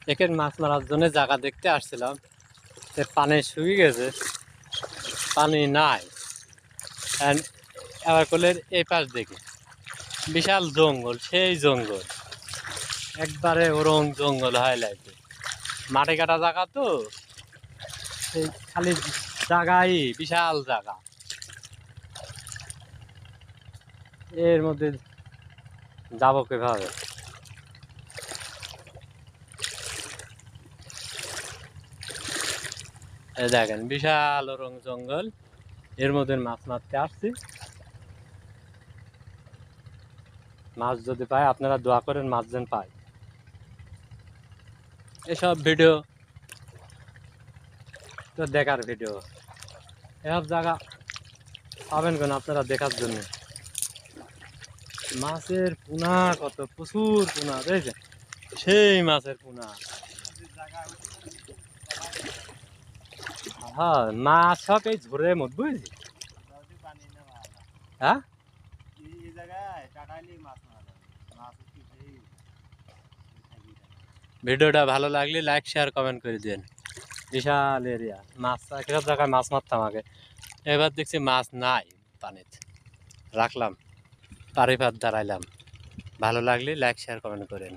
এখানে মাছ মারার জন্য জায়গা দেখতে আসছিলাম, পানি শুকিয়ে গেছে, পানি নাই। এবার করলে এই পাশ দেখে বিশাল জঙ্গল, সেই জঙ্গল একবারে ওরং জঙ্গল হয় লাগবে। মাটি কাটা জায়গা তো, সেই খালি জায়গাই বিশাল জায়গা, এর মধ্যে যাবো কিভাবে? এই দেখেন বিশাল ওরং জঙ্গল, এর মধ্যে মাছ মারতে আসছি। মাছ যদি পাই আপনারা দোয়া করেন, মাছ যেন পাই। এসব ভিডিও তো দেখার ভিডিও, এসব জায়গা পাবেন কেন আপনারা দেখার জন্য? মাছের পোনা কত, প্রচুর পোনা দেখেছেন, সেই মাছের পোনা। হ্যাঁ, মাছ সব এই ঝোরের মধ্যে, বুঝলি? হ্যাঁ, ভিডিওটা ভালো লাগলে লাইক শেয়ার কমেন্ট করে দিন। বিশাল এরিয়া, মাছ সব জায়গায় মাছ মারতাম আগে, এবার দেখছি মাছ নাই পানিতে, রাখলাম পারি ভাত দাঁড়াইলাম। ভালো লাগলে লাইক শেয়ার কমেন্ট করেন।